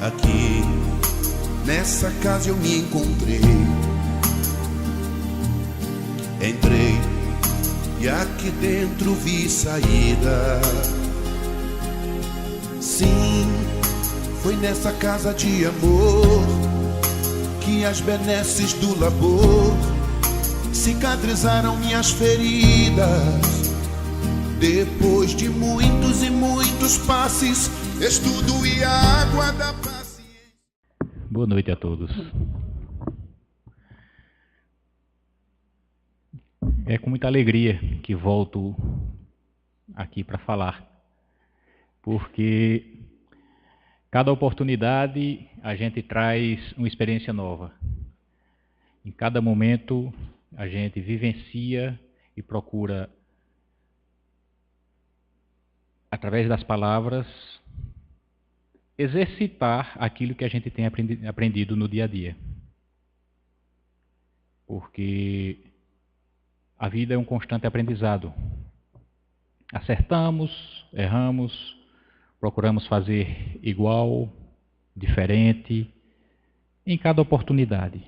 Aqui, nessa casa eu me encontrei. Entrei e aqui dentro vi saída. Sim, foi nessa casa de amor que as benesses do labor cicatrizaram minhas feridas. Depois de muitos e muitos passes, estudo e água da paciência. Boa noite a todos. É com muita alegria que volto aqui para falar, porque cada oportunidade a gente traz uma experiência nova. Em cada momento a gente vivencia e procura, através das palavras, exercitar aquilo que a gente tem aprendido no dia a dia. Porque a vida é um constante aprendizado. Acertamos, erramos, procuramos fazer igual, diferente, em cada oportunidade.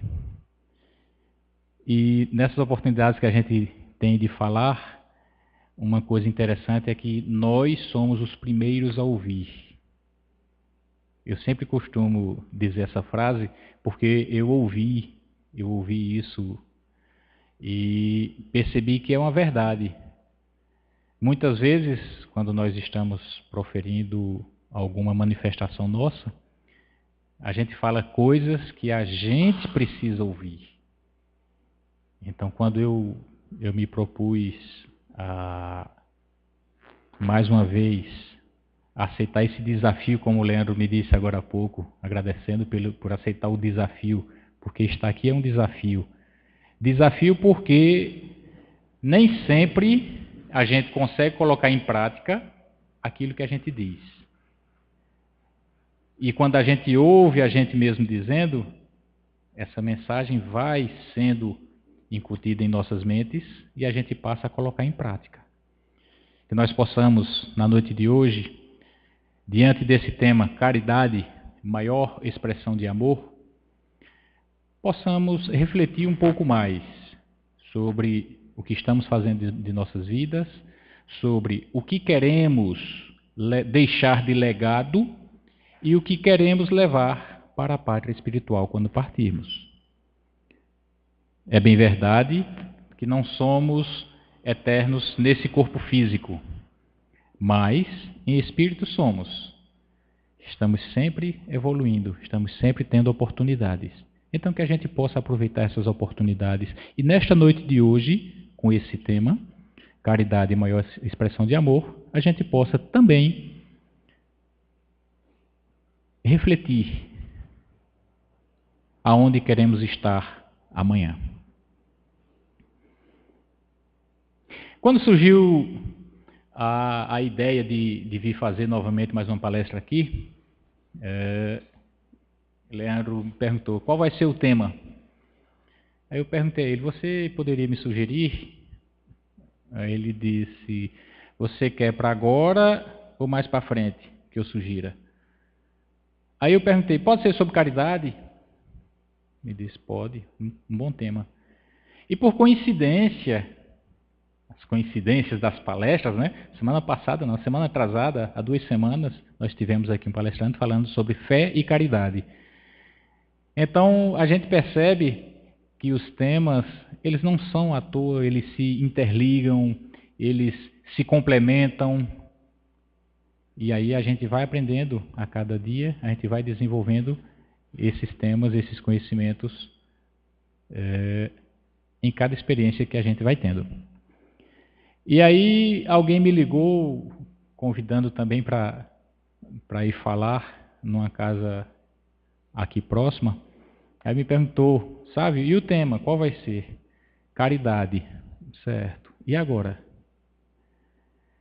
E nessas oportunidades que a gente tem de falar, uma coisa interessante é que nós somos os primeiros a ouvir. Eu sempre costumo dizer essa frase porque eu ouvi isso e percebi que é uma verdade. Muitas vezes, quando nós estamos proferindo alguma manifestação nossa, a gente fala coisas que a gente precisa ouvir. Então, quando eu me propus a, mais uma vez, aceitar esse desafio, como o Leandro me disse agora há pouco, agradecendo por aceitar o desafio, porque estar aqui é um desafio. Desafio porque nem sempre a gente consegue colocar em prática aquilo que a gente diz. E quando a gente ouve a gente mesmo dizendo, essa mensagem vai sendo incutida em nossas mentes e a gente passa a colocar em prática. Que nós possamos, na noite de hoje, diante desse tema, caridade, maior expressão de amor, possamos refletir um pouco mais sobre o que estamos fazendo de nossas vidas, sobre o que queremos deixar de legado e o que queremos levar para a pátria espiritual quando partirmos. É bem verdade que não somos eternos nesse corpo físico, mas em espírito somos. Estamos sempre evoluindo, estamos sempre tendo oportunidades. Então que a gente possa aproveitar essas oportunidades. E nesta noite de hoje, com esse tema, caridade e maior expressão de amor, a gente possa também refletir aonde queremos estar amanhã. Quando surgiu a ideia de vir fazer novamente mais uma palestra aqui, Leandro me perguntou, qual vai ser o tema? Aí eu perguntei a ele, você poderia me sugerir? Aí ele disse, você quer para agora ou mais para frente que eu sugira? Aí eu perguntei, pode ser sobre caridade? Ele disse, pode, um bom tema. E por coincidência, as coincidências das palestras, né? Semana passada, não, semana atrasada, há 2 semanas, nós tivemos aqui um palestrante falando sobre fé e caridade. Então, a gente percebe que os temas, eles não são à toa, eles se interligam, eles se complementam. E aí a gente vai aprendendo a cada dia, a gente vai desenvolvendo esses temas, esses conhecimentos em cada experiência que a gente vai tendo. E aí alguém me ligou, convidando também para ir falar numa casa aqui próxima. Aí me perguntou, sabe, e o tema, qual vai ser? Caridade, certo. E agora?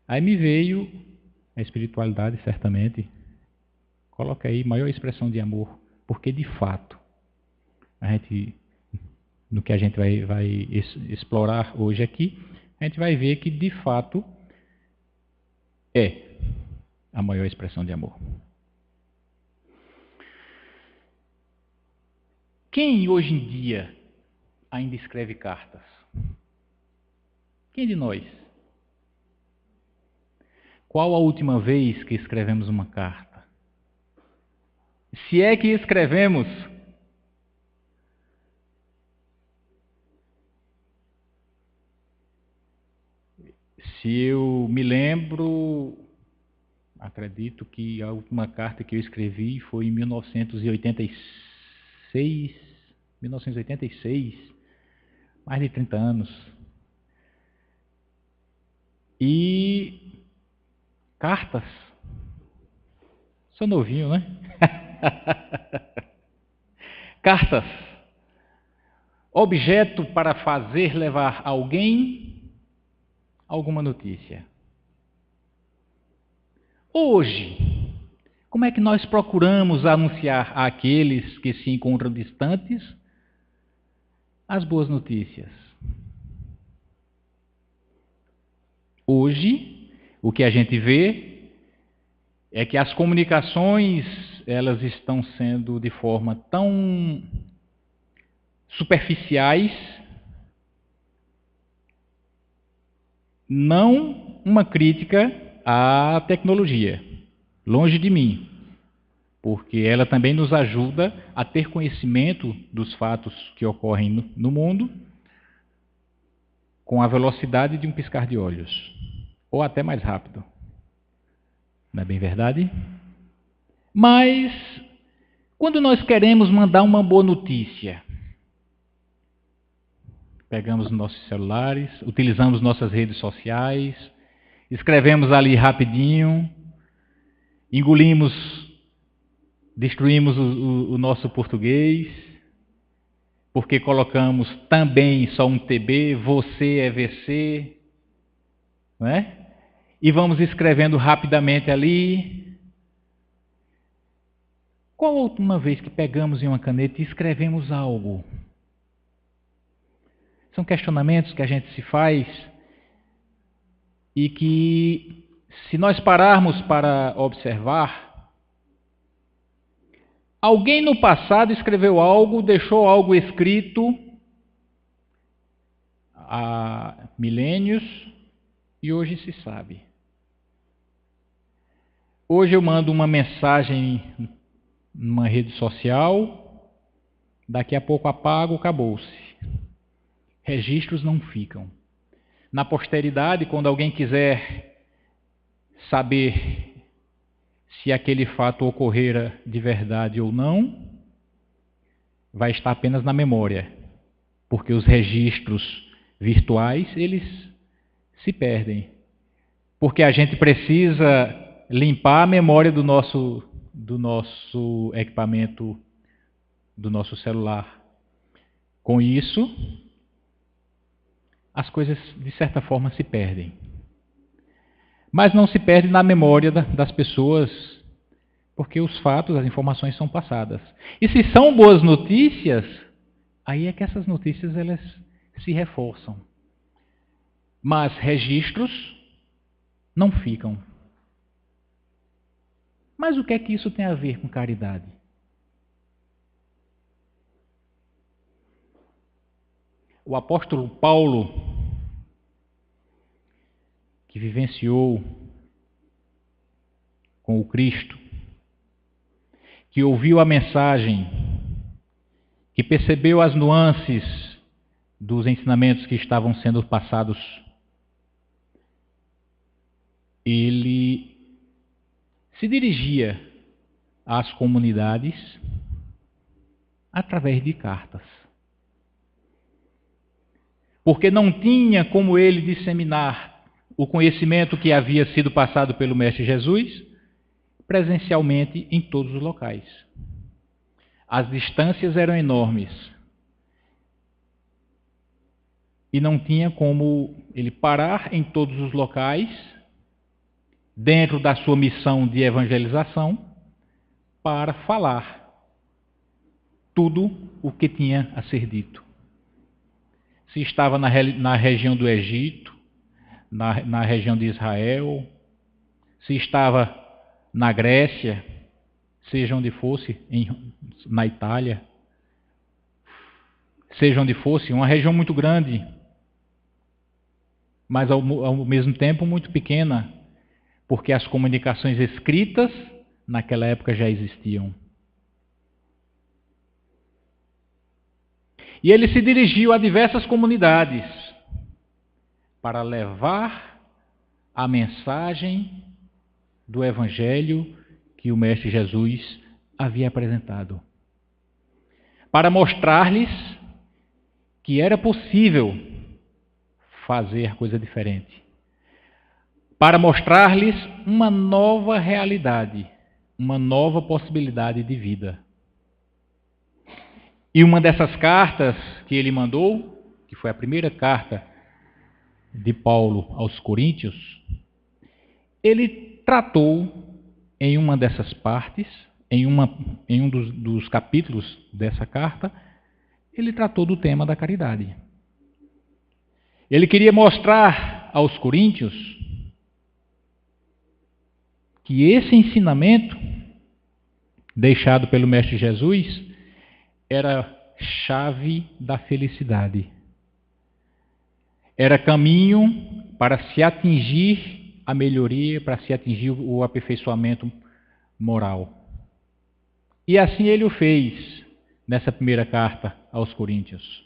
Aí me veio a espiritualidade, certamente. Coloca aí, maior expressão de amor. Porque, de fato, no que a gente vai explorar hoje aqui, a gente vai ver que, de fato, é a maior expressão de amor. Quem hoje em dia ainda escreve cartas? Quem de nós? Qual a última vez que escrevemos uma carta? Se é que escrevemos, se eu me lembro, acredito que a última carta que eu escrevi foi em 1986, mais de 30 anos. E cartas, sou novinho, né? Cartas, objeto para fazer levar alguém alguma notícia. Hoje, como é que nós procuramos anunciar àqueles que se encontram distantes as boas notícias? Hoje, o que a gente vê é que as comunicações, elas estão sendo de forma tão superficiais, não uma crítica à tecnologia, longe de mim, porque ela também nos ajuda a ter conhecimento dos fatos que ocorrem no mundo com a velocidade de um piscar de olhos, ou até mais rápido. Não é bem verdade? Mas, quando nós queremos mandar uma boa notícia, pegamos nossos celulares, utilizamos nossas redes sociais, escrevemos ali rapidinho, engolimos, destruímos o nosso português, porque colocamos também só um TB, você é VC, não é? E vamos escrevendo rapidamente ali. Qual a última vez que pegamos em uma caneta e escrevemos algo? São questionamentos que a gente se faz e que, se nós pararmos para observar, alguém no passado escreveu algo, deixou algo escrito há milênios e hoje se sabe. Hoje eu mando uma mensagem numa rede social, daqui a pouco apago, acabou-se. Registros não ficam. Na posteridade, quando alguém quiser saber se aquele fato ocorrera de verdade ou não, vai estar apenas na memória, porque os registros virtuais, eles se perdem. Porque a gente precisa limpar a memória do nosso equipamento, do nosso celular. Com isso, as coisas, de certa forma, se perdem. Mas não se perde na memória das pessoas, porque os fatos, as informações são passadas. E se são boas notícias, aí é que essas notícias elas se reforçam. Mas registros não ficam. Mas o que é que isso tem a ver com caridade? O apóstolo Paulo, que vivenciou com o Cristo, que ouviu a mensagem, que percebeu as nuances dos ensinamentos que estavam sendo passados, ele se dirigia às comunidades através de cartas. Porque não tinha como ele disseminar o conhecimento que havia sido passado pelo Mestre Jesus presencialmente em todos os locais. As distâncias eram enormes. E não tinha como ele parar em todos os locais, dentro da sua missão de evangelização, para falar tudo o que tinha a ser dito. Se estava na região do Egito, na região de Israel, se estava na Grécia, seja onde fosse, na Itália, seja onde fosse, uma região muito grande, mas ao mesmo tempo muito pequena, porque as comunicações escritas naquela época já existiam. E ele se dirigiu a diversas comunidades para levar a mensagem do Evangelho que o Mestre Jesus havia apresentado, para mostrar-lhes que era possível fazer coisa diferente, para mostrar-lhes uma nova realidade, uma nova possibilidade de vida. E uma dessas cartas que ele mandou, que foi a primeira carta de Paulo aos Coríntios, ele tratou em uma dessas partes, em um dos capítulos dessa carta, ele tratou do tema da caridade. Ele queria mostrar aos coríntios que esse ensinamento deixado pelo Mestre Jesus era chave da felicidade. Era caminho para se atingir a melhoria, para se atingir o aperfeiçoamento moral. E assim ele o fez nessa primeira carta aos Coríntios.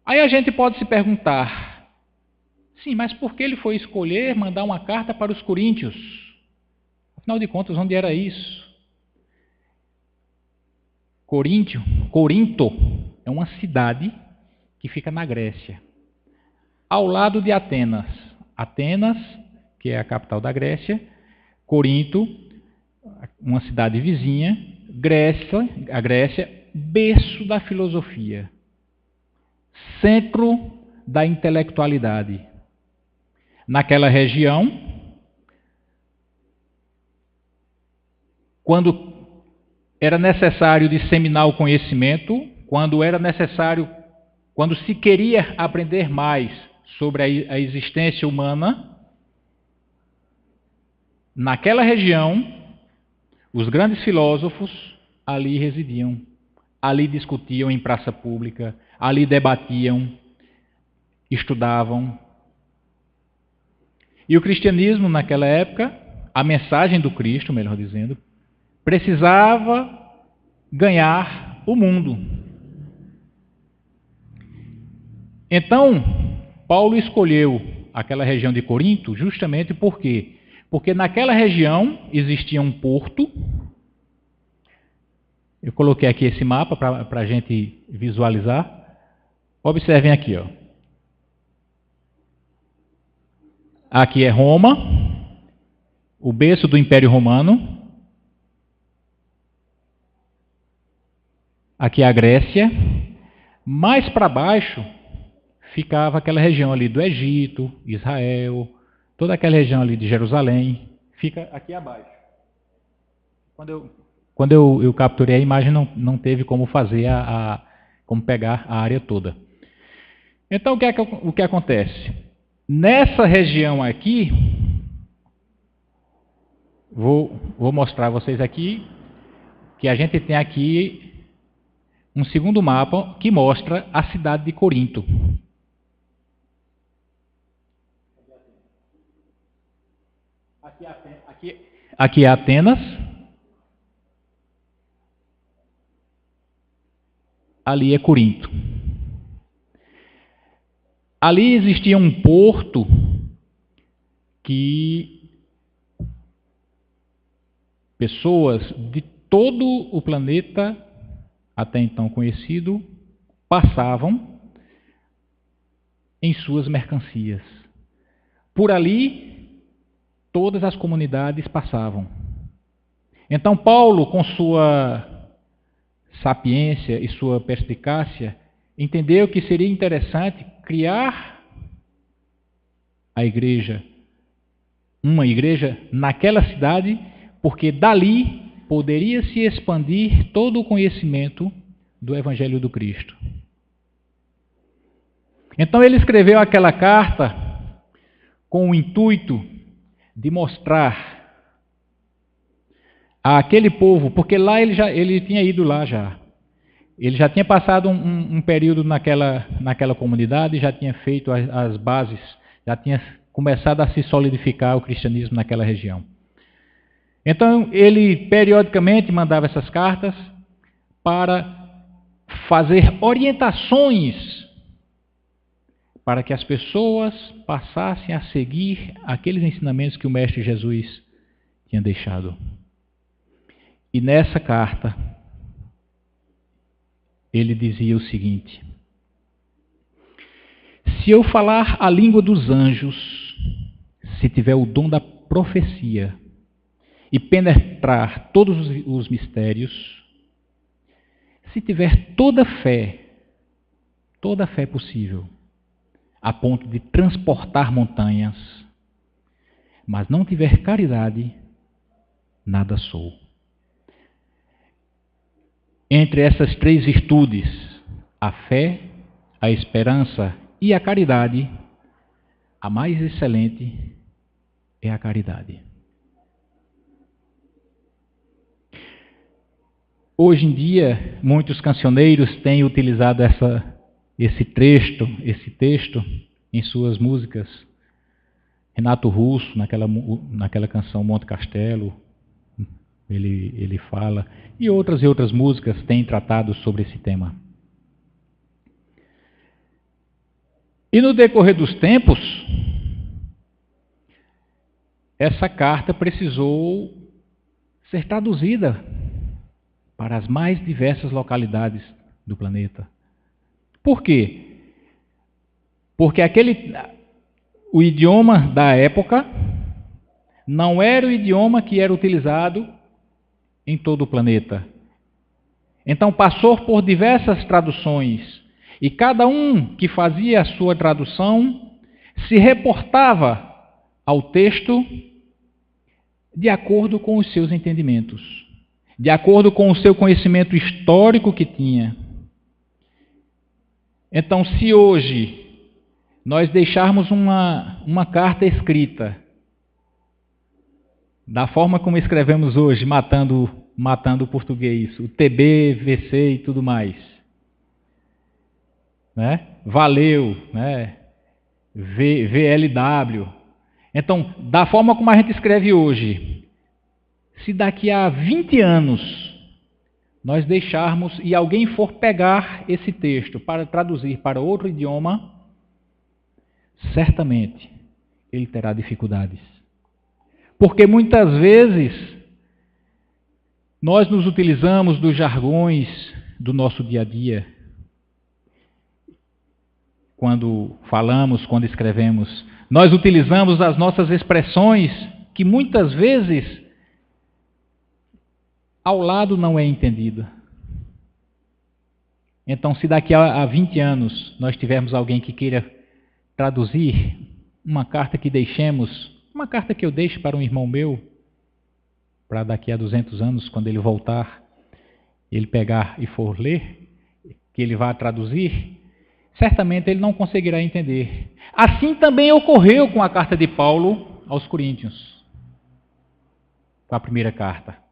Aí a gente pode se perguntar, sim, mas por que ele foi escolher mandar uma carta para os Coríntios? Afinal de contas, onde era isso? Corinto é uma cidade que fica na Grécia, ao lado de Atenas. Atenas, que é a capital da Grécia, Corinto, uma cidade vizinha, a Grécia, berço da filosofia, centro da intelectualidade. Naquela região, quando era necessário disseminar o conhecimento, quando se queria aprender mais sobre a existência humana, naquela região, os grandes filósofos ali residiam, ali discutiam em praça pública, ali debatiam, estudavam. E o cristianismo, naquela época, a mensagem do Cristo, melhor dizendo, precisava ganhar o mundo. Então, Paulo escolheu aquela região de Corinto justamente por quê? Porque naquela região existia um porto. Eu coloquei aqui esse mapa para a gente visualizar. Observem aqui, ó. Aqui é Roma, o berço do Império Romano. Aqui é a Grécia. Mais para baixo ficava aquela região ali do Egito, Israel, toda aquela região ali de Jerusalém. Fica aqui abaixo. Quando eu capturei a imagem, não teve como fazer como pegar a área toda. Então, o que acontece? Nessa região aqui, vou mostrar a vocês aqui, que a gente tem aqui um segundo mapa que mostra a cidade de Corinto. Aqui é Atenas. Ali é Corinto. Ali existia um porto que pessoas de todo o planeta, até então conhecido, passavam em suas mercancias. Por ali, todas as comunidades passavam. Então, Paulo, com sua sapiência e sua perspicácia, entendeu que seria interessante criar uma igreja naquela cidade, porque dali poderia se expandir todo o conhecimento do Evangelho do Cristo. Então ele escreveu aquela carta com o intuito de mostrar àquele povo, porque lá ele tinha ido lá já, Ele já tinha passado um período naquela comunidade, já tinha feito as bases, já tinha começado a se solidificar o cristianismo naquela região. Então, ele periodicamente mandava essas cartas para fazer orientações para que as pessoas passassem a seguir aqueles ensinamentos que o Mestre Jesus tinha deixado. E nessa carta, ele dizia o seguinte: se eu falar a língua dos anjos, se tiver o dom da profecia e penetrar todos os mistérios, se tiver toda a fé possível, a ponto de transportar montanhas, mas não tiver caridade, nada sou. Entre essas 3 virtudes, a fé, a esperança e a caridade, a mais excelente é a caridade. Hoje em dia, muitos cancioneiros têm utilizado esse texto em suas músicas. Renato Russo, naquela canção Monte Castelo, ele fala, e outras músicas têm tratado sobre esse tema. E no decorrer dos tempos, essa carta precisou ser traduzida para as mais diversas localidades do planeta. Por quê? Porque o idioma da época não era o idioma que era utilizado em todo o planeta. Então passou por diversas traduções, e cada um que fazia a sua tradução se reportava ao texto de acordo com os seus entendimentos, de acordo com o seu conhecimento histórico que tinha. Então, se hoje nós deixarmos uma carta escrita da forma como escrevemos hoje, matando o português, o TB, VC e tudo mais, né? Valeu, né? VLW. Então, da forma como a gente escreve hoje, se daqui a 20 anos nós deixarmos e alguém for pegar esse texto para traduzir para outro idioma, certamente ele terá dificuldades. Porque muitas vezes nós nos utilizamos dos jargões do nosso dia a dia. Quando falamos, quando escrevemos, nós utilizamos as nossas expressões que muitas vezes ao lado não é entendida. Então, se daqui a 20 anos nós tivermos alguém que queira traduzir uma carta que deixemos, uma carta que eu deixe para um irmão meu, para daqui a 200 anos, quando ele voltar, ele pegar e for ler, que ele vá traduzir, certamente ele não conseguirá entender. Assim também ocorreu com a carta de Paulo aos Coríntios, com a primeira carta.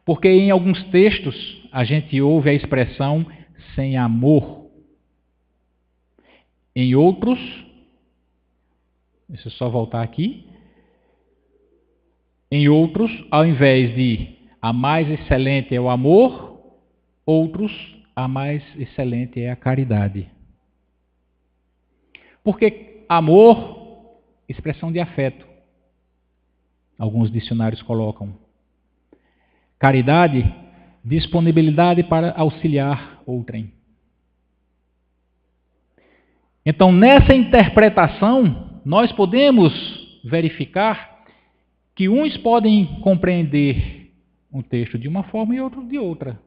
Porque em alguns textos a gente ouve a expressão sem amor. Em outros, deixa eu só voltar aqui. Em outros, ao invés de a mais excelente é o amor, outros, a mais excelente é a caridade. Porque amor, expressão de afeto. Alguns dicionários colocam. Caridade, disponibilidade para auxiliar outrem. Então, nessa interpretação, nós podemos verificar que uns podem compreender um texto de uma forma e outros de outra.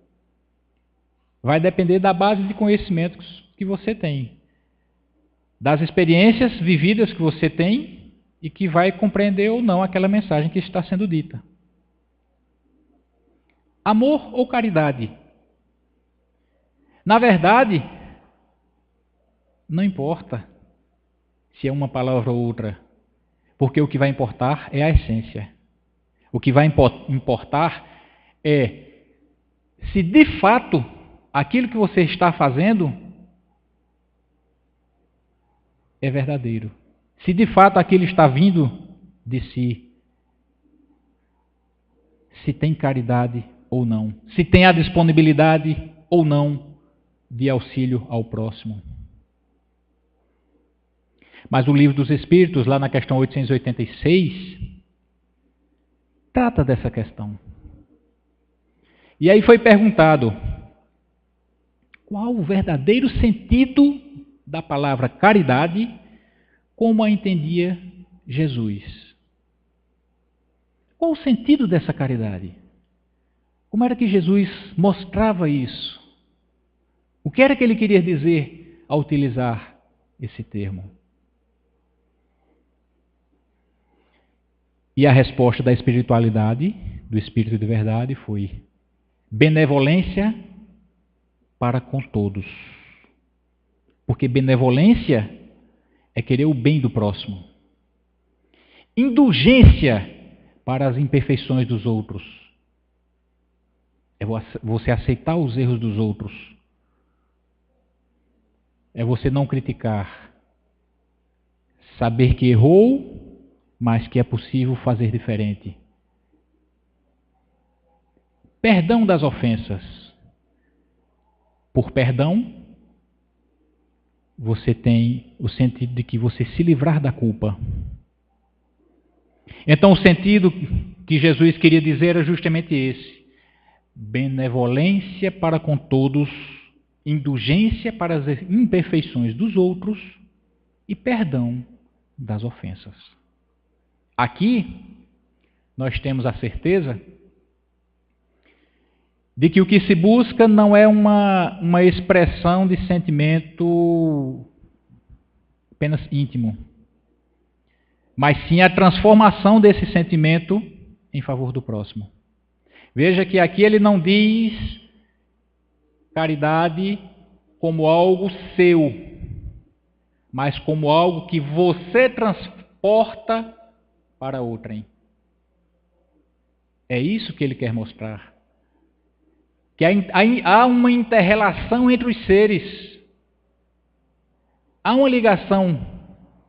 Vai depender da base de conhecimentos que você tem, das experiências vividas que você tem e que vai compreender ou não aquela mensagem que está sendo dita. Amor ou caridade? Na verdade, não importa se é uma palavra ou outra, porque o que vai importar é a essência. O que vai importar é se de fato aquilo que você está fazendo é verdadeiro. Se de fato aquilo está vindo de si, se tem caridade ou não, se tem a disponibilidade ou não de auxílio ao próximo. Mas o Livro dos Espíritos, lá na questão 886, trata dessa questão. E aí foi perguntado: qual o verdadeiro sentido da palavra caridade, como a entendia Jesus? Qual o sentido dessa caridade? Como era que Jesus mostrava isso? O que era que ele queria dizer ao utilizar esse termo? E a resposta da espiritualidade, do Espírito de Verdade, foi: benevolência para com todos. Porque benevolência é querer o bem do próximo. Indulgência para as imperfeições dos outros. É você aceitar os erros dos outros. É você não criticar. Saber que errou, mas que é possível fazer diferente. Perdão das ofensas. Por perdão, você tem o sentido de que você se livrar da culpa. Então o sentido que Jesus queria dizer era justamente esse: benevolência para com todos, indulgência para as imperfeições dos outros e perdão das ofensas. Aqui nós temos a certeza de que o que se busca não é uma expressão de sentimento apenas íntimo, mas sim a transformação desse sentimento em favor do próximo. Veja que aqui ele não diz caridade como algo seu, mas como algo que você transporta para outrem. É isso que ele quer mostrar. Que há uma inter-relação entre os seres. Há uma ligação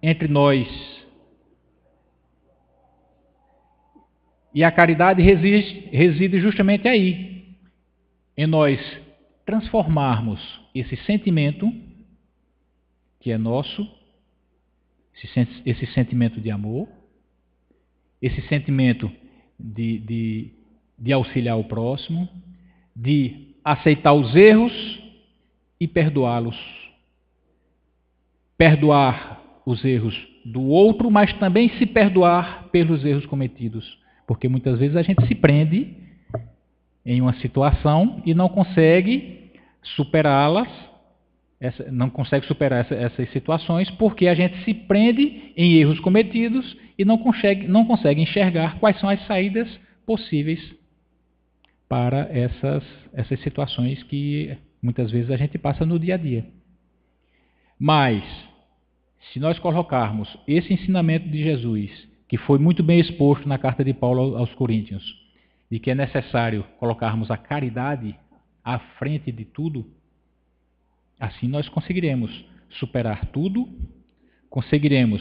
entre nós. E a caridade reside justamente aí. Em nós transformarmos esse sentimento que é nosso, esse sentimento de amor, esse sentimento de auxiliar o próximo, de aceitar os erros e perdoá-los. Perdoar os erros do outro, mas também se perdoar pelos erros cometidos. Porque muitas vezes a gente se prende em uma situação e não consegue superá-las, não consegue superar essas situações porque a gente se prende em erros cometidos e não consegue enxergar quais são as saídas possíveis para essas situações que muitas vezes a gente passa no dia a dia. Mas, se nós colocarmos esse ensinamento de Jesus, que foi muito bem exposto na carta de Paulo aos Coríntios, de que é necessário colocarmos a caridade à frente de tudo, assim nós conseguiremos superar tudo, conseguiremos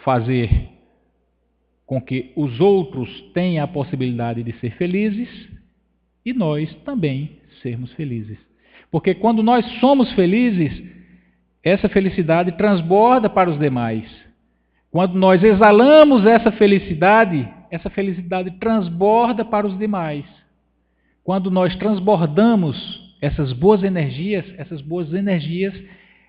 fazer com que os outros tenham a possibilidade de ser felizes e nós também sermos felizes. Porque quando nós somos felizes, essa felicidade transborda para os demais. Quando nós exalamos essa felicidade transborda para os demais. Quando nós transbordamos essas boas energias,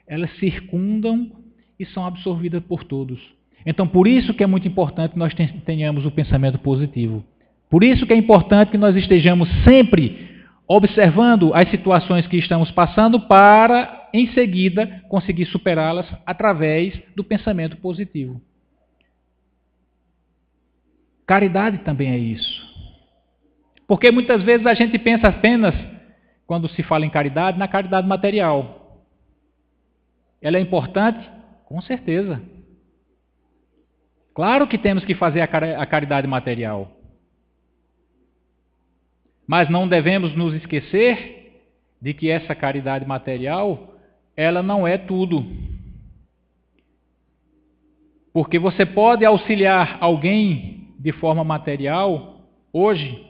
elas circundam e são absorvidas por todos. Então, por isso que é muito importante que nós tenhamos o pensamento positivo. Por isso que é importante que nós estejamos sempre observando as situações que estamos passando para, em seguida, conseguir superá-las através do pensamento positivo. Caridade também é isso. Porque muitas vezes a gente pensa apenas, quando se fala em caridade, na caridade material. Ela é importante? Com certeza. Claro que temos que fazer a caridade material. Mas não devemos nos esquecer de que essa caridade material, ela não é tudo. Porque você pode auxiliar alguém de forma material hoje.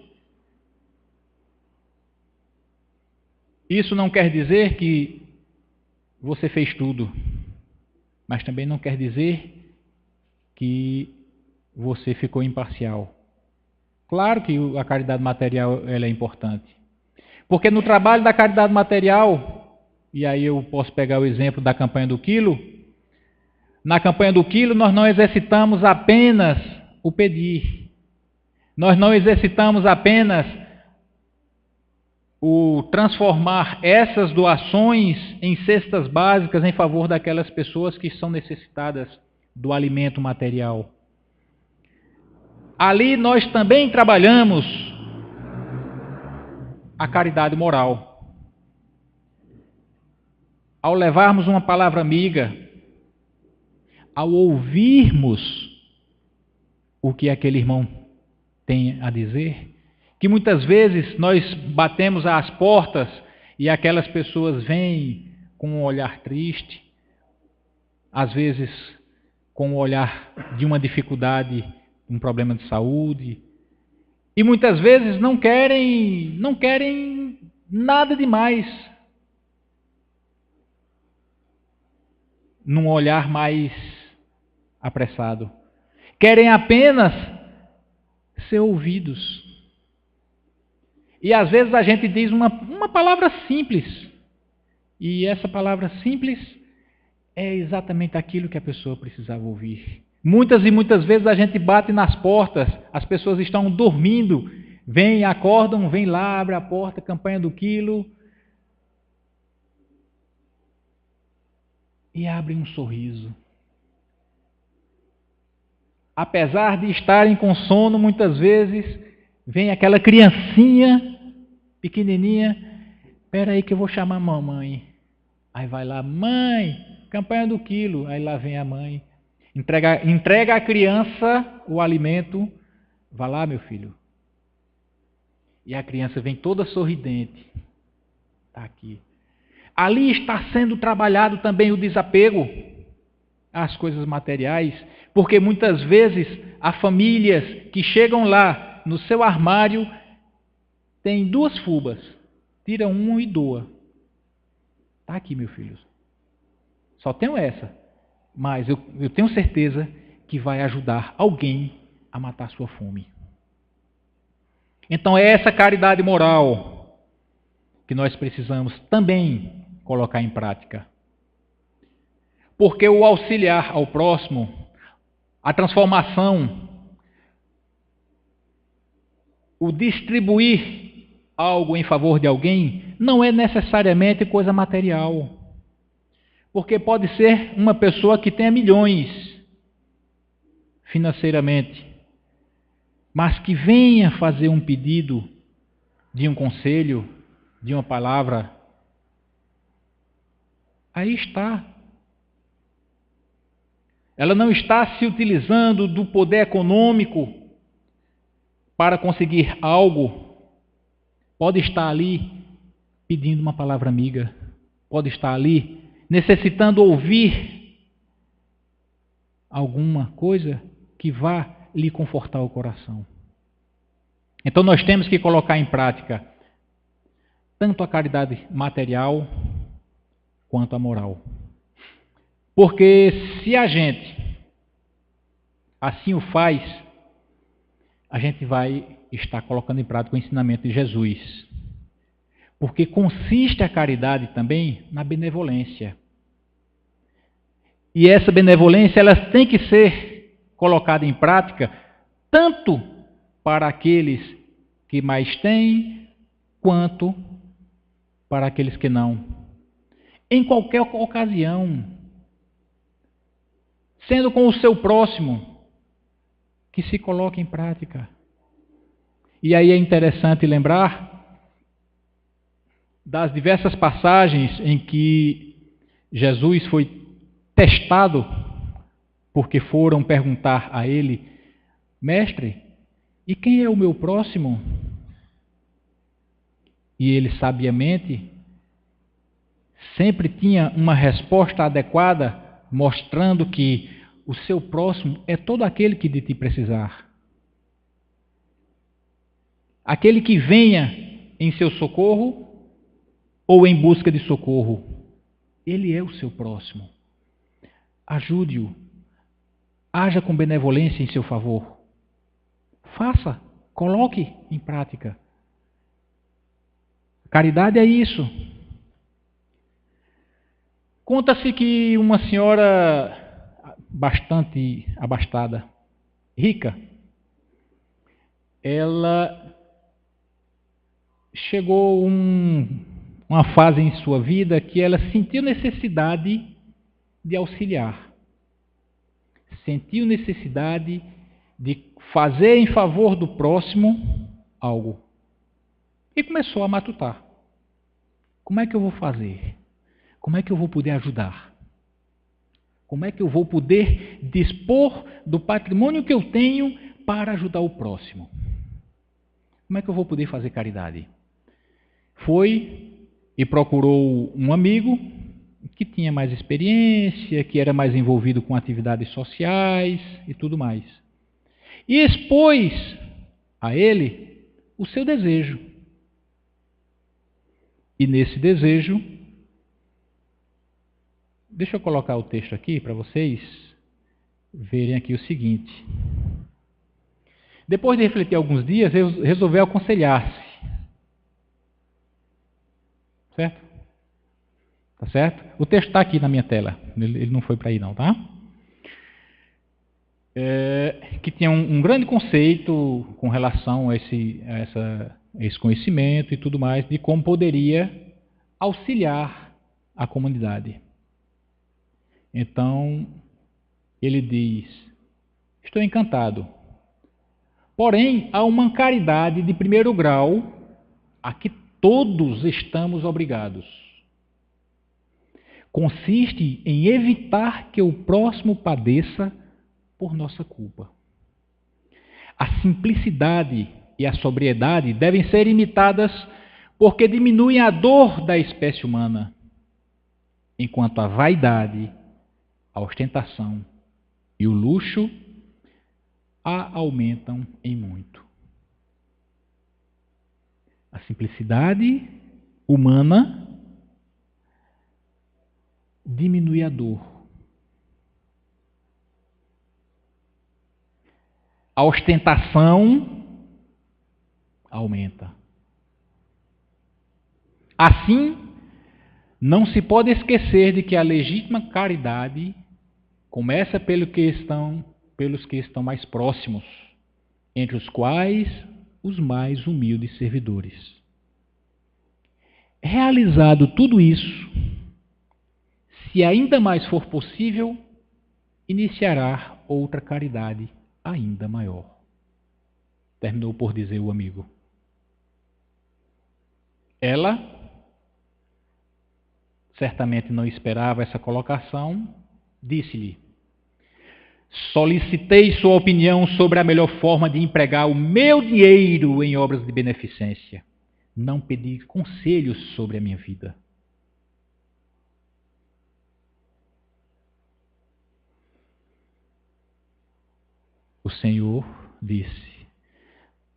Isso não quer dizer que você fez tudo, mas também não quer dizer que você ficou imparcial. Claro que a caridade material ela é importante. Porque no trabalho da caridade material, e aí eu posso pegar o exemplo da campanha do quilo, na campanha do quilo nós não exercitamos apenas o pedir. Nós não exercitamos apenas o transformar essas doações em cestas básicas em favor daquelas pessoas que são necessitadas do alimento material. Ali nós também trabalhamos a caridade moral. Ao levarmos uma palavra amiga, ao ouvirmos o que aquele irmão tem a dizer, que muitas vezes nós batemos às portas e aquelas pessoas vêm com um olhar triste, às vezes com o olhar de uma dificuldade, um problema de saúde, e muitas vezes não querem nada demais, num olhar mais apressado. Querem apenas ser ouvidos. E às vezes a gente diz uma palavra simples, e essa palavra simples é exatamente aquilo que a pessoa precisava ouvir. Muitas e muitas vezes a gente bate nas portas, as pessoas estão dormindo, acordam, vem lá, abre a porta, campanha do quilo, e abre um sorriso. Apesar de estarem com sono, muitas vezes vem aquela criancinha pequenininha, espera aí que eu vou chamar a mamãe. Aí vai lá, mãe, campanha do quilo. Aí lá vem a mãe, entrega à criança o alimento. Vai lá, meu filho. E a criança vem toda sorridente. Está aqui. Ali está sendo trabalhado também o desapego às coisas materiais, porque muitas vezes há famílias que chegam lá no seu armário, tem 2 fubas, tira uma e doa. Está aqui, meu filho. Só tenho essa, mas eu tenho certeza que vai ajudar alguém a matar sua fome. Então é essa caridade moral que nós precisamos também colocar em prática. Porque o auxiliar ao próximo, a transformação, o distribuir algo em favor de alguém, não é necessariamente coisa material. Porque pode ser uma pessoa que tenha milhões financeiramente, mas que venha fazer um pedido de um conselho, de uma palavra. Aí está. Ela não está se utilizando do poder econômico para conseguir algo. Pode estar ali pedindo uma palavra amiga. Pode estar ali necessitando ouvir alguma coisa que vá lhe confortar o coração. Então nós temos que colocar em prática tanto a caridade material quanto a moral. Porque se a gente assim o faz, a gente vai estar colocando em prática o ensinamento de Jesus. Porque consiste a caridade também na benevolência. E essa benevolência ela tem que ser colocada em prática tanto para aqueles que mais têm, quanto para aqueles que não. Em qualquer ocasião. Sendo com o seu próximo, que se coloque em prática. E aí é interessante lembrar das diversas passagens em que Jesus foi testado, porque foram perguntar a ele, mestre, e quem é o meu próximo? E ele sabiamente sempre tinha uma resposta adequada, mostrando que o seu próximo é todo aquele que de ti precisar. Aquele que venha em seu socorro ou em busca de socorro. Ele é o seu próximo. Ajude-o. Haja com benevolência em seu favor. Faça, coloque em prática. Caridade é isso. Conta-se que uma senhora bastante abastada, rica, ela chegou uma fase em sua vida que ela sentiu necessidade de auxiliar. Sentiu necessidade de fazer em favor do próximo algo. E começou a matutar. Como é que eu vou fazer? Como é que eu vou poder ajudar? Como é que eu vou poder dispor do patrimônio que eu tenho para ajudar o próximo? Como é que eu vou poder fazer caridade? Foi e procurou um amigo que tinha mais experiência, que era mais envolvido com atividades sociais e tudo mais. E expôs a ele o seu desejo. E nesse desejo, deixa eu colocar o texto aqui para vocês verem aqui o seguinte. Depois de refletir alguns dias, resolveu aconselhar-se. Certo? Tá certo? O texto está aqui na minha tela. Ele não foi para aí não, tá? Que tinha um grande conceito com relação a esse conhecimento e tudo mais, de como poderia auxiliar a comunidade. Então, ele diz, estou encantado. Porém, há uma caridade de primeiro grau a que todos estamos obrigados. Consiste em evitar que o próximo padeça por nossa culpa. A simplicidade e a sobriedade devem ser imitadas porque diminuem a dor da espécie humana, enquanto a vaidade, a ostentação e o luxo a aumentam em muito. A simplicidade humana diminui a dor. A ostentação aumenta. Assim, não se pode esquecer de que a legítima caridade começa pelos que estão mais próximos, entre os quais os mais humildes servidores. Realizado tudo isso, se ainda mais for possível, iniciará outra caridade ainda maior. Terminou por dizer o amigo. Ela certamente não esperava essa colocação, disse-lhe: solicitei sua opinião sobre a melhor forma de empregar o meu dinheiro em obras de beneficência. Não pedi conselhos sobre a minha vida. O Senhor disse: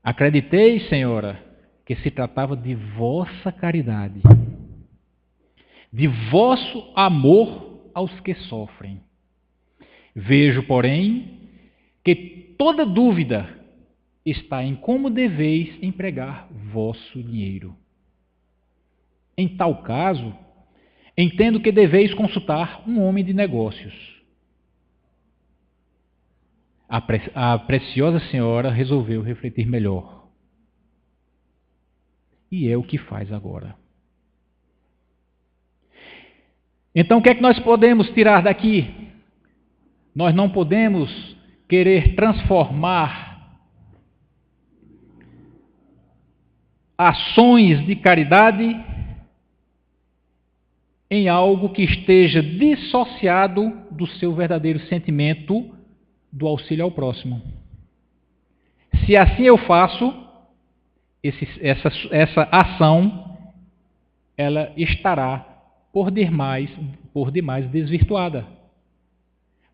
acreditei, senhora, que se tratava de vossa caridade, de vosso amor aos que sofrem. Vejo, porém, que toda dúvida está em como deveis empregar vosso dinheiro. Em tal caso, entendo que deveis consultar um homem de negócios. A preciosa senhora resolveu refletir melhor. E é o que faz agora. Então, o que é que nós podemos tirar daqui? Nós não podemos querer transformar ações de caridade em algo que esteja dissociado do seu verdadeiro sentimento do auxílio ao próximo. Se assim eu faço, essa ação, ela estará por demais desvirtuada.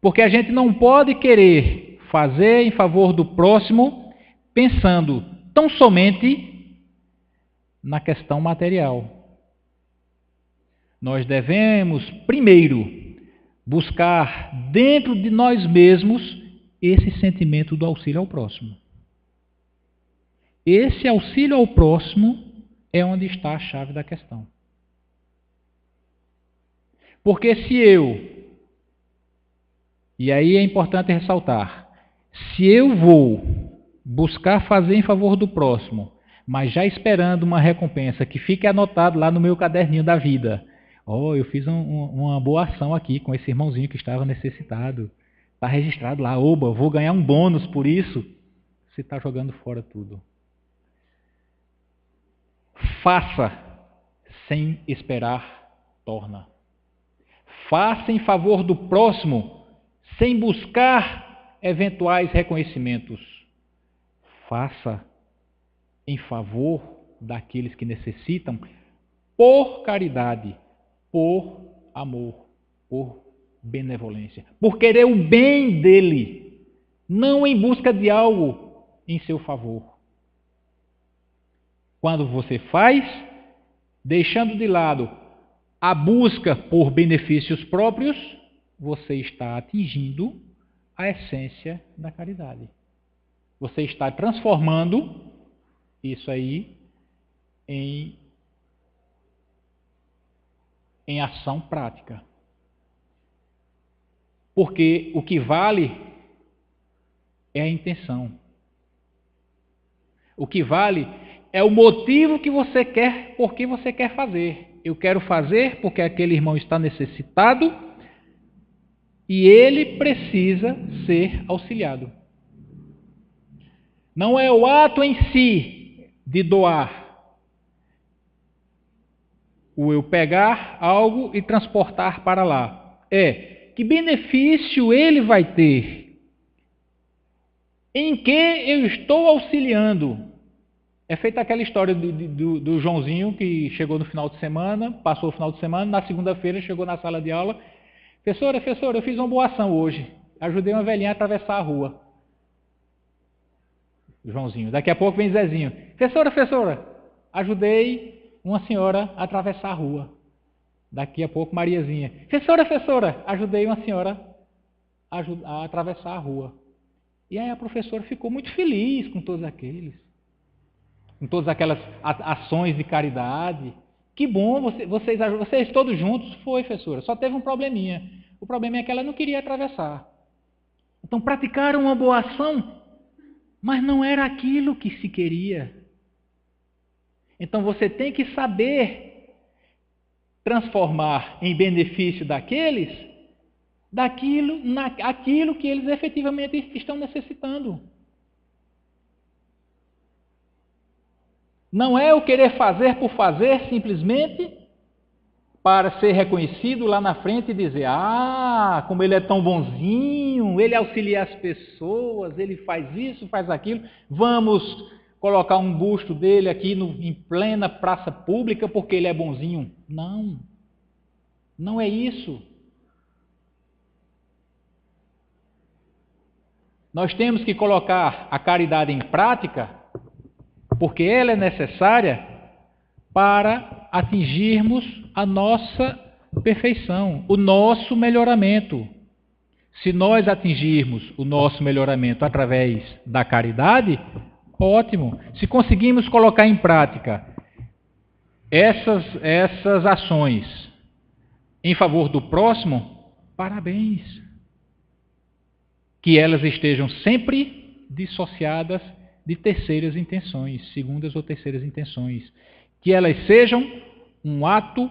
Porque a gente não pode querer fazer em favor do próximo pensando tão somente na questão material. Nós devemos, primeiro, buscar dentro de nós mesmos esse sentimento do auxílio ao próximo. Esse auxílio ao próximo é onde está a chave da questão. Porque se eu, e aí é importante ressaltar, se eu vou buscar fazer em favor do próximo, mas já esperando uma recompensa que fique anotado lá no meu caderninho da vida, eu fiz uma boa ação aqui com esse irmãozinho que estava necessitado, está registrado lá, vou ganhar um bônus por isso, você está jogando fora tudo. Faça sem esperar torna. Faça em favor do próximo sem buscar eventuais reconhecimentos. Faça em favor daqueles que necessitam por caridade, por amor, por benevolência, por querer o bem dele, não em busca de algo em seu favor. Quando você faz, deixando de lado a busca por benefícios próprios, você está atingindo a essência da caridade. Você está transformando isso aí em ação prática. Porque o que vale é a intenção. O que vale é o motivo que você quer, por que você quer fazer. Eu quero fazer porque aquele irmão está necessitado e ele precisa ser auxiliado. Não é o ato em si de doar, o eu pegar algo e transportar para lá. É, que benefício ele vai ter? Em que eu estou auxiliando? É feita aquela história do Joãozinho que chegou no final de semana, passou o final de semana, na segunda-feira chegou na sala de aula. Professora, eu fiz uma boa ação hoje. Ajudei uma velhinha a atravessar a rua. Joãozinho. Daqui a pouco vem Zezinho. Professora, ajudei uma senhora a atravessar a rua. Daqui a pouco Mariazinha. Professora, ajudei uma senhora a atravessar a rua. E aí a professora ficou muito feliz com todos aquelas ações de caridade. Que bom, vocês todos juntos. Foi, professora, só teve um probleminha. O problema é que ela não queria atravessar. Então praticaram uma boa ação, mas não era aquilo que se queria. Então você tem que saber transformar em benefício aquilo que eles efetivamente estão necessitando. Não é o querer fazer por fazer simplesmente para ser reconhecido lá na frente e dizer, como ele é tão bonzinho, ele auxilia as pessoas, ele faz isso, faz aquilo, vamos colocar um busto dele aqui em plena praça pública porque ele é bonzinho. Não é isso. Nós temos que colocar a caridade em prática porque ela é necessária para atingirmos a nossa perfeição, o nosso melhoramento. Se nós atingirmos o nosso melhoramento através da caridade, ótimo. Se conseguimos colocar em prática essas ações em favor do próximo, parabéns. Que elas estejam sempre dissociadas de terceiras intenções, segundas ou terceiras intenções. Que elas sejam um ato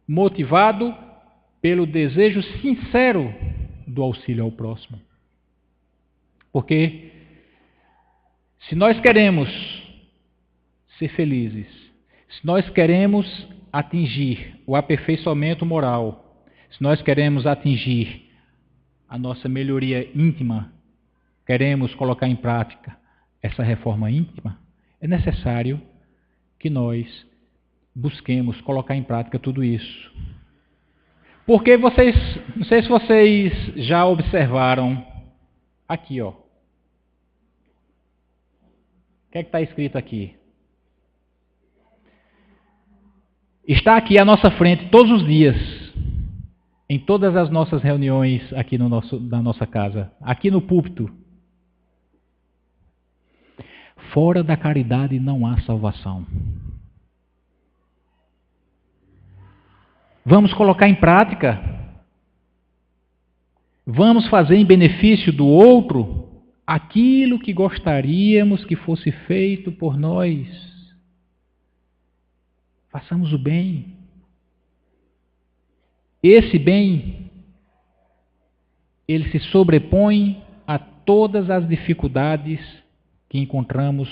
motivado pelo desejo sincero do auxílio ao próximo. Porque se nós queremos ser felizes, se nós queremos atingir o aperfeiçoamento moral, se nós queremos atingir a nossa melhoria íntima, queremos colocar em prática essa reforma íntima, é necessário que nós busquemos colocar em prática tudo isso. Porque vocês, não sei se vocês já observaram aqui, ó. O que é que está escrito aqui? Está aqui à nossa frente todos os dias, em todas as nossas reuniões aqui na nossa casa, aqui no púlpito. Fora da caridade não há salvação. Vamos colocar em prática? Vamos fazer em benefício do outro aquilo que gostaríamos que fosse feito por nós. Façamos o bem. Esse bem, ele se sobrepõe a todas as dificuldades que encontramos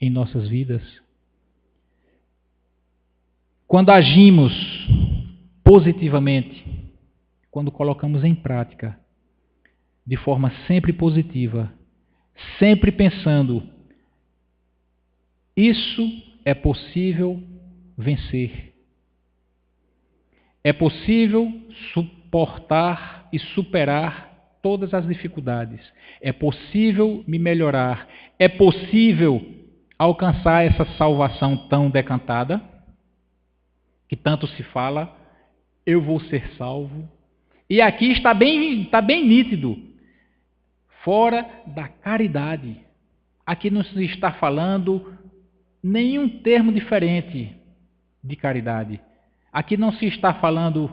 em nossas vidas. Quando agimos positivamente, quando colocamos em prática, de forma sempre positiva, sempre pensando, isso é possível vencer. É possível suportar e superar todas as dificuldades. É possível me melhorar. É possível alcançar essa salvação tão decantada, que tanto se fala, eu vou ser salvo. E aqui está bem nítido. Fora da caridade. Aqui não se está falando nenhum termo diferente de caridade. Aqui não se está falando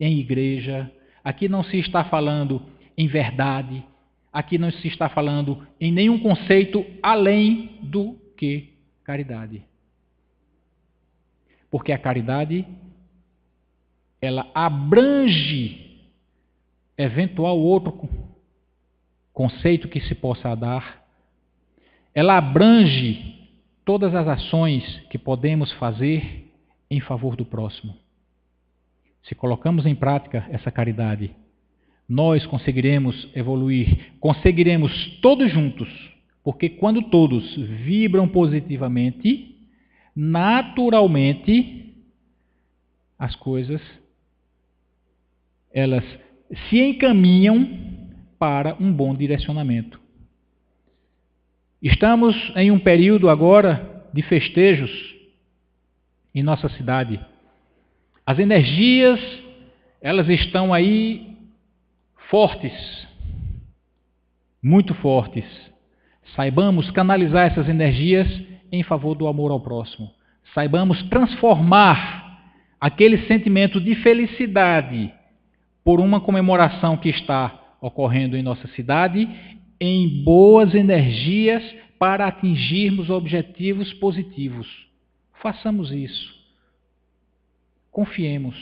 em igreja, aqui não se está falando em verdade, aqui não se está falando em nenhum conceito além do que caridade. Porque a caridade, ela abrange eventual outro conceito que se possa dar, ela abrange todas as ações que podemos fazer em favor do próximo. Se colocamos em prática essa caridade, nós conseguiremos evoluir, conseguiremos todos juntos, porque quando todos vibram positivamente, naturalmente as coisas elas se encaminham para um bom direcionamento. Estamos em um período agora de festejos em nossa cidade. As energias, elas estão aí fortes, muito fortes. Saibamos canalizar essas energias em favor do amor ao próximo. Saibamos transformar aquele sentimento de felicidade por uma comemoração que está ocorrendo em nossa cidade em boas energias para atingirmos objetivos positivos. Façamos isso. Confiemos.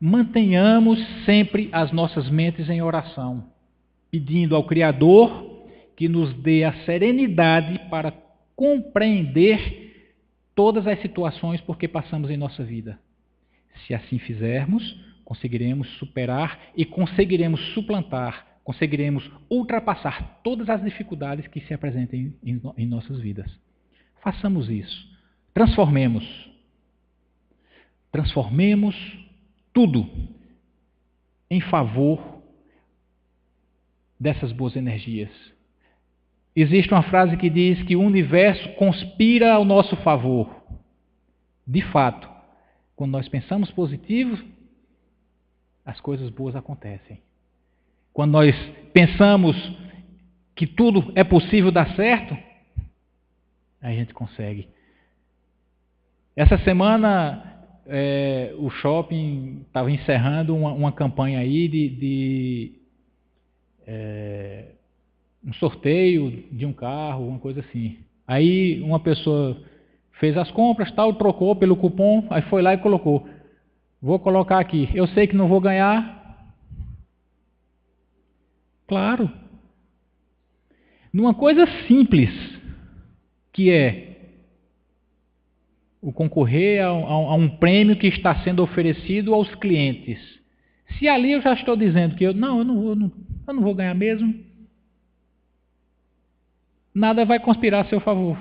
Mantenhamos sempre as nossas mentes em oração, pedindo ao Criador que nos dê a serenidade para compreender todas as situações por que passamos em nossa vida. Se assim fizermos, conseguiremos superar e conseguiremos suplantar, conseguiremos ultrapassar todas as dificuldades que se apresentem em nossas vidas. Façamos isso. Transformemos tudo em favor dessas boas energias. Existe uma frase que diz que o universo conspira ao nosso favor. De fato, quando nós pensamos positivo, as coisas boas acontecem. Quando nós pensamos que tudo é possível dar certo, a gente consegue. Essa semana o shopping estava encerrando uma campanha aí de um sorteio de um carro, uma coisa assim. Aí uma pessoa fez as compras, tal, trocou pelo cupom, aí foi lá e colocou. Vou colocar aqui. Eu sei que não vou ganhar. Claro. Numa coisa simples, que é o concorrer a um prêmio que está sendo oferecido aos clientes. Se ali eu já estou dizendo que eu não vou ganhar mesmo, nada vai conspirar a seu favor.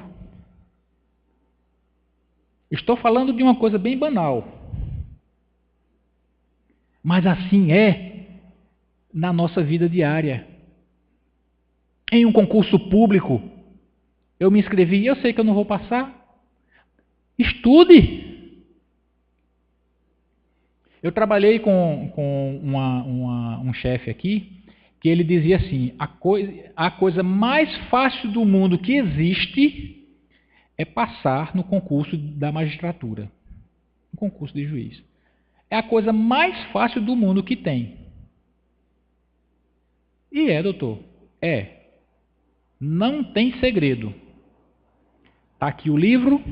Estou falando de uma coisa bem banal. Mas assim é na nossa vida diária. Em um concurso público, eu me inscrevi e eu sei que eu não vou passar. Estude! Eu trabalhei com um chefe aqui, que ele dizia assim, a coisa mais fácil do mundo que existe é passar no concurso da magistratura, no concurso de juiz. É a coisa mais fácil do mundo que tem. E doutor, não tem segredo. Está aqui o livro,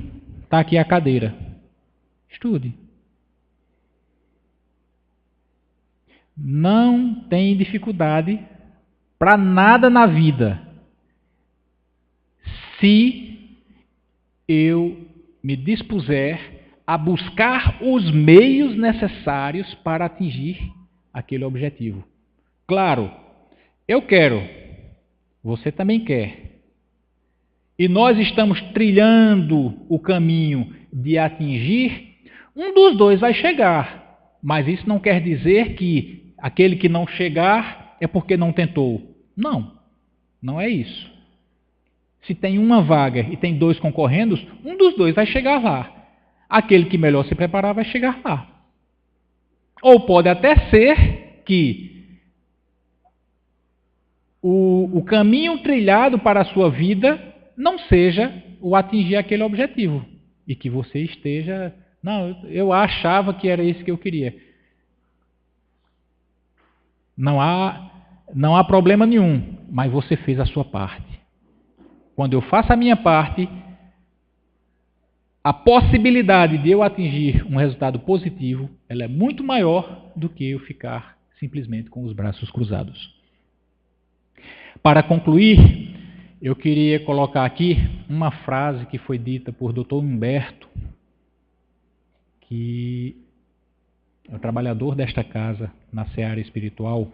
está aqui a cadeira. Estude. Não tem dificuldade para nada na vida se eu me dispuser a buscar os meios necessários para atingir aquele objetivo. Claro, eu quero, você também quer. E nós estamos trilhando o caminho de atingir, um dos dois vai chegar. Mas isso não quer dizer que aquele que não chegar é porque não tentou. Não, não é isso. Se tem uma vaga e tem dois concorrendo, um dos dois vai chegar lá. Aquele que melhor se preparar vai chegar lá. Ou pode até ser que o caminho trilhado para a sua vida não seja o atingir aquele objetivo. E que você esteja... Não, eu achava que era isso que eu queria. Não há problema nenhum, mas você fez a sua parte. Quando eu faço a minha parte, a possibilidade de eu atingir um resultado positivo, ela é muito maior do que eu ficar simplesmente com os braços cruzados. Para concluir, eu queria colocar aqui uma frase que foi dita por Dr. Humberto, que é o trabalhador desta casa na seara espiritual,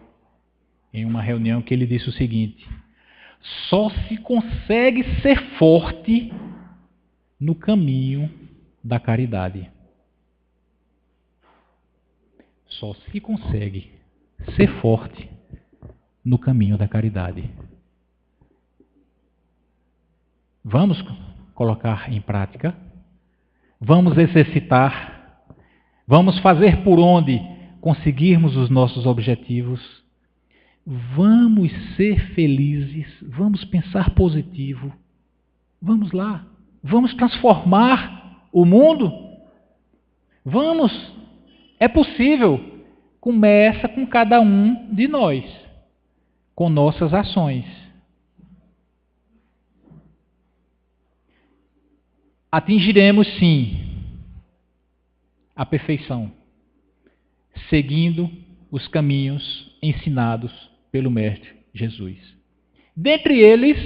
em uma reunião que ele disse o seguinte: só se consegue ser forte no caminho da caridade. Só se consegue ser forte no caminho da caridade. Vamos colocar em prática, vamos exercitar, vamos fazer por onde conseguirmos os nossos objetivos, vamos ser felizes, vamos pensar positivo, vamos lá, vamos transformar o mundo, vamos, é possível, começa com cada um de nós, com nossas ações. Atingiremos sim a perfeição, seguindo os caminhos ensinados pelo Mestre Jesus. Dentre eles,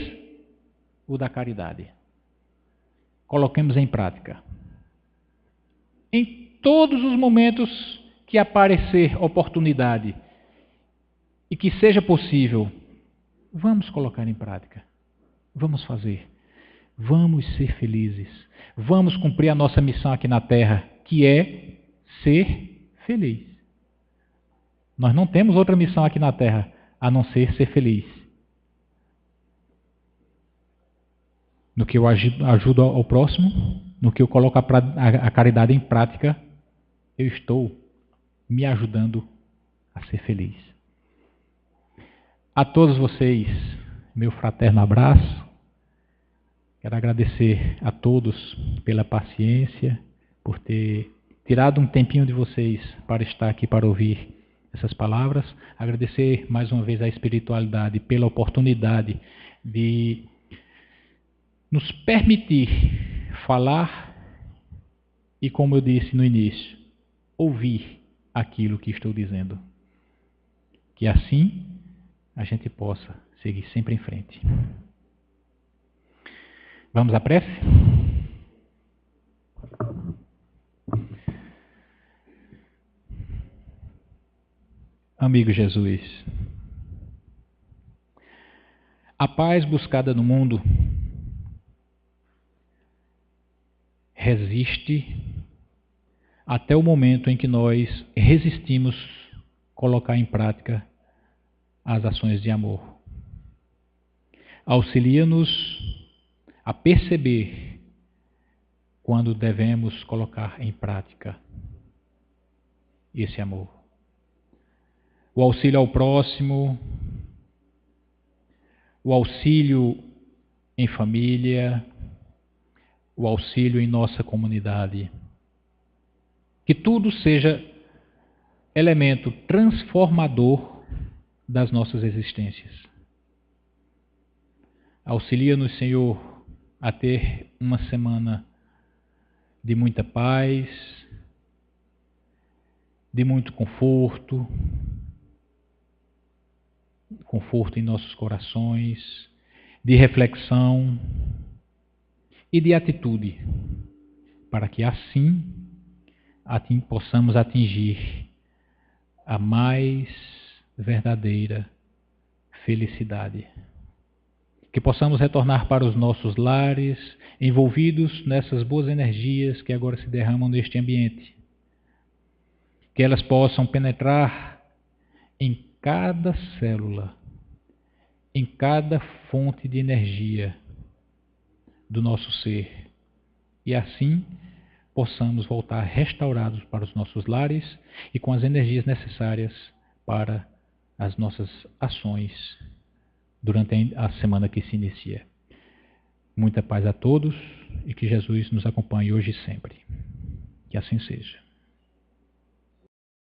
o da caridade. Coloquemos em prática. Em todos os momentos que aparecer oportunidade e que seja possível, vamos colocar em prática. Vamos fazer. Vamos ser felizes. Vamos cumprir a nossa missão aqui na Terra, que é ser feliz. Nós não temos outra missão aqui na Terra a não ser feliz. No que eu ajudo ao próximo, no que eu coloco a caridade em prática, eu estou me ajudando a ser feliz. A todos vocês, meu fraterno abraço. Quero agradecer a todos pela paciência, por ter tirado um tempinho de vocês para estar aqui para ouvir essas palavras. Agradecer mais uma vez à espiritualidade pela oportunidade de nos permitir falar e, como eu disse no início, ouvir aquilo que estou dizendo. Que assim a gente possa seguir sempre em frente. Vamos à prece? Amigo Jesus, a paz buscada no mundo resiste até o momento em que nós resistimos colocar em prática as ações de amor. Auxilia-nos a perceber quando devemos colocar em prática esse amor. O auxílio ao próximo, o auxílio em família, o auxílio em nossa comunidade. Que tudo seja elemento transformador das nossas existências. Auxilia-nos, Senhor, a ter uma semana de muita paz, de muito conforto em nossos corações, de reflexão e de atitude, para que assim possamos atingir a mais verdadeira felicidade. Que possamos retornar para os nossos lares, envolvidos nessas boas energias que agora se derramam neste ambiente. Que elas possam penetrar em cada célula, em cada fonte de energia do nosso ser. E assim possamos voltar restaurados para os nossos lares e com as energias necessárias para as nossas ações durante a semana que se inicia. Muita paz a todos e que Jesus nos acompanhe hoje e sempre. Que assim seja.